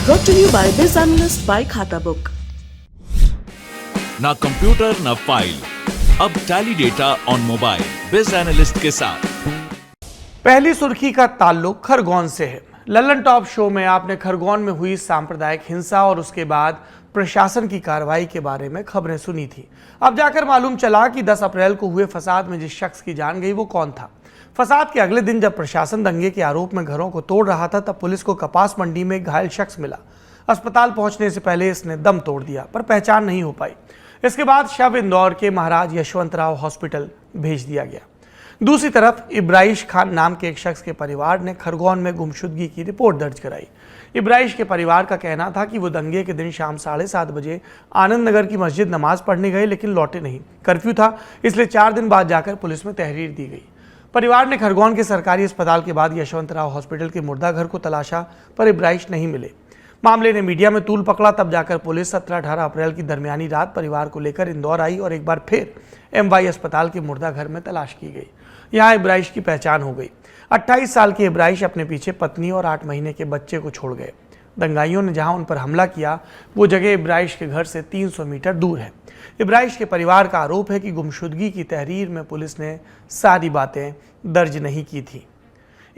Brought to you by Biz Analyst by खाता book. ना computer ना फाइल, अब टैली डेटा ऑन मोबाइल बिज एनालिस्ट के साथ। पहली सुर्खी का ताल्लुक खरगोन से है। लल्लन टॉप शो में आपने खरगोन में हुई सांप्रदायिक हिंसा और उसके बाद प्रशासन की कार्रवाई के बारे में खबरें सुनी थी। अब जाकर मालूम चला कि 10 अप्रैल को हुए फसाद में जिस शख्स की जान गई वो कौन था। फसाद के अगले दिन जब प्रशासन दंगे के आरोप में घरों को तोड़ रहा था, तब पुलिस को कपास मंडी में एक घायल शख्स मिला। अस्पताल पहुंचने से पहले इसने दम तोड़ दिया, पर पहचान नहीं हो पाई। इसके बाद शव इंदौर के महाराज यशवंतराव हॉस्पिटल भेज दिया गया। दूसरी तरफ इब्राहिश खान नाम के एक शख्स के परिवार ने खरगोन में गुमशुदगी की रिपोर्ट दर्ज कराई। इब्राहिश के परिवार का कहना था कि वो दंगे के दिन शाम 7:30 बजे आनंद नगर की मस्जिद नमाज पढ़ने गए, लेकिन लौटे नहीं। कर्फ्यू था, इसलिए 4 दिन बाद जाकर पुलिस में तहरीर दी गई। परिवार ने खरगोन के सरकारी अस्पताल के बाद यशवंतराव हॉस्पिटल के मुर्दा घर को तलाशा, पर इब्राहिश नहीं मिले। मामले ने मीडिया में तूल पकड़ा, तब जाकर पुलिस 17-18 अप्रैल की दरमियानी रात परिवार को लेकर इंदौर आई और एक बार फिर MY अस्पताल के मुर्दा घर में तलाश की गई। यहाँ इब्राहिश की पहचान हो गई। 28 साल के इब्राहिश अपने पीछे पत्नी और 8 महीने के बच्चे को छोड़ गए। दंगाइयों ने जहां उन पर हमला किया, वो जगह इब्राहिश के घर से 300 मीटर दूर है। इब्राहिश के परिवार का आरोप है कि गुमशुदगी की तहरीर में पुलिस ने सारी बातें दर्ज नहीं की थी।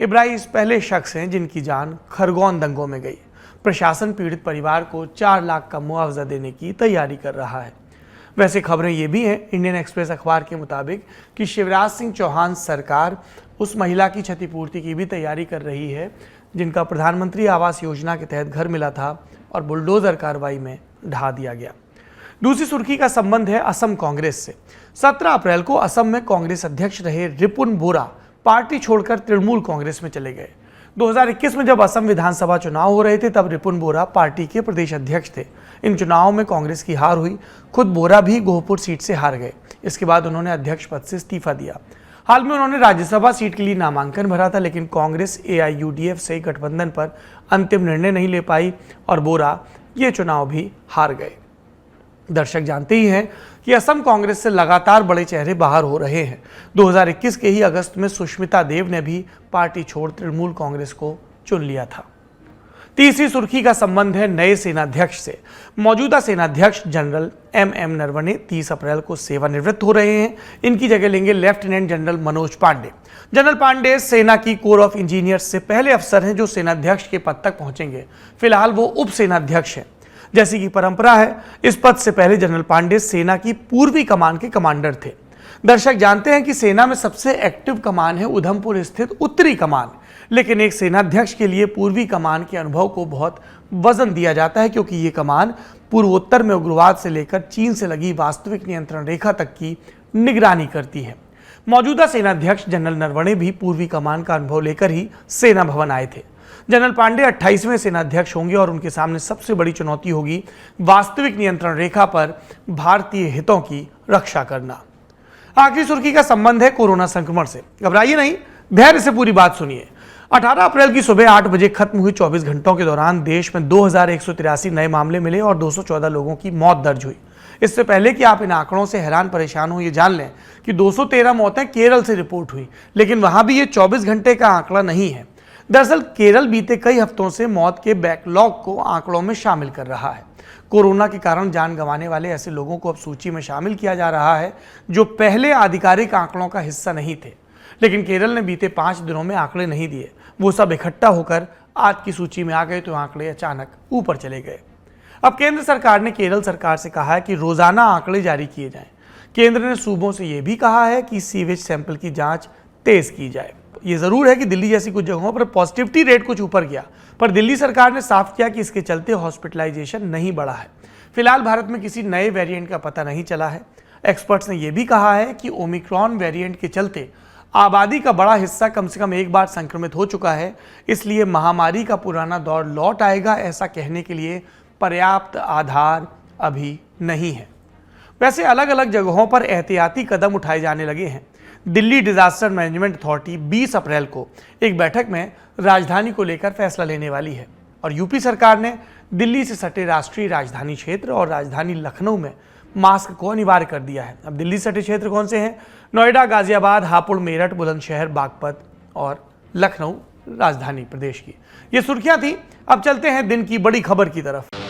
इब्राहिश पहले शख्स हैं जिनकी जान खरगोन दंगों में गई। प्रशासन पीड़ित परिवार को 4 लाख का मुआवजा देने की तैयारी कर रहा है। वैसे खबरें ये भी हैं इंडियन एक्सप्रेस अखबार के मुताबिक कि शिवराज सिंह चौहान सरकार उस महिला की क्षतिपूर्ति की भी तैयारी कर रही है जिनका प्रधानमंत्री आवास योजना के तहत घर मिला था और बुलडोजर कार्रवाई में ढा दिया गया। दूसरी सुर्खी का संबंध है असम कांग्रेस से। 17 अप्रैल को असम में कांग्रेस अध्यक्ष रहे रिपुन बोरा पार्टी छोड़कर तृणमूल कांग्रेस में चले गए। 2021 में जब असम विधानसभा चुनाव हो रहे थे, तब रिपुन बोरा पार्टी के प्रदेश अध्यक्ष थे। इन चुनावों में कांग्रेस की हार हुई। खुद बोरा भी गोहपुर सीट से हार गए। इसके बाद उन्होंने अध्यक्ष पद से इस्तीफा दिया। हाल में उन्होंने राज्यसभा सीट के लिए नामांकन भरा था, लेकिन कांग्रेस AIUDF से गठबंधन पर अंतिम निर्णय नहीं ले पाई और बोरा ये चुनाव भी हार गए। दर्शक जानते ही हैं कि असम कांग्रेस से लगातार बड़े चेहरे बाहर हो रहे हैं। 2021 के ही अगस्त में सुष्मिता देव ने भी पार्टी छोड़ तृणमूल कांग्रेस को चुन लिया था। तीसरी सुर्खी का संबंध है नए सेनाध्यक्ष से। मौजूदा सेनाध्यक्ष जनरल MM नरवणे 30 अप्रैल को सेवानिवृत्त हो रहे हैं। इनकी जगह लेंगे lieutenant general Manoj Pande. General Pande सेना की कोर ऑफ इंजीनियर्स से पहले अफसर हैं जो सेनाध्यक्ष के पद तक पहुंचेंगे। फिलहाल वो उप सेनाध्यक्ष हैं। जैसी कि परंपरा है, इस पद से पहले जनरल पांडे सेना की पूर्वी कमान के कमांडर थे। दर्शक जानते हैं कि सेना में सबसे एक्टिव कमान है उधमपुर स्थित उत्तरी कमान, लेकिन एक सेनाध्यक्ष के लिए पूर्वी कमान के अनुभव को बहुत वजन दिया जाता है, क्योंकि ये कमान पूर्वोत्तर में उग्रवाद से लेकर चीन से लगी वास्तविक नियंत्रण रेखा तक की निगरानी करती है। मौजूदा सेनाध्यक्ष जनरल नरवणे भी पूर्वी कमान का अनुभव लेकर ही सेना भवन आए थे। जनरल पांडे 28वें सेनाध्यक्ष होंगे और उनके सामने सबसे बड़ी चुनौती होगी वास्तविक नियंत्रण रेखा पर भारतीय हितों की रक्षा करना। आखिरी सुर्खी का संबंध है कोरोना संक्रमण से। घबराइए नहीं, धैर्य से पूरी बात सुनिए। 18 अप्रैल की सुबह 8 बजे खत्म हुई 24 घंटों के दौरान देश में 2183 नए मामले मिले और 214 लोगों की मौत दर्ज हुई। इससे पहले कि आप इन आंकड़ों से हैरान परेशान हो, ये जान लें कि 213 मौतें केरल से रिपोर्ट हुई, लेकिन वहां भी ये 24 घंटे का आंकड़ा नहीं है। दरअसल केरल बीते कई हफ्तों से मौत के बैकलॉग को आंकड़ों में शामिल कर रहा है। कोरोना के कारण जान गंवाने वाले ऐसे लोगों को अब सूची में शामिल किया जा रहा है जो पहले आधिकारिक आंकड़ों का हिस्सा नहीं थे। लेकिन केरल ने बीते 5 दिनों में आंकड़े नहीं दिए। वो सब इकट्ठा होकर आज की सूची में आ गए तो आंकड़े अचानक ऊपर चले गए। अब केंद्र सरकार ने केरल सरकार से कहा है कि रोजाना आंकड़े जारी किए जाएं। केंद्र ने सूबों से यह भी कहा है कि सीवेज सैंपल की जांच तेज की जाए। ये जरूर है कि दिल्ली जैसी कुछ जगहों पर पॉजिटिविटी रेट कुछ ऊपर गया, पर दिल्ली सरकार ने साफ किया कि इसके चलते हॉस्पिटलाइजेशन नहीं बढ़ा है। फिलहाल भारत में किसी नए वेरिएंट का पता नहीं चला है। एक्सपर्ट्स ने यह भी कहा है कि ओमिक्रॉन वेरिएंट के चलते आबादी का बड़ा हिस्सा कम से कम एक बार संक्रमित हो चुका है, इसलिए महामारी का पुराना दौर लौट आएगा, ऐसा कहने के लिए पर्याप्त आधार अभी नहीं है। वैसे अलग अलग जगहों पर एहतियाती कदम उठाए जाने लगे हैं। दिल्ली डिजास्टर मैनेजमेंट अथॉरिटी 20 अप्रैल को एक बैठक में राजधानी को लेकर फैसला लेने वाली है और यूपी सरकार ने दिल्ली से सटे राष्ट्रीय राजधानी क्षेत्र और राजधानी लखनऊ में मास्क को अनिवार्य कर दिया है। अब दिल्ली सटे क्षेत्र कौन से हैं? नोएडा, गाजियाबाद, हापुड़, मेरठ, बुलंदशहर, बागपत और लखनऊ राजधानी प्रदेश की। ये सुर्खियां थी। अब चलते हैं दिन की बड़ी खबर की तरफ।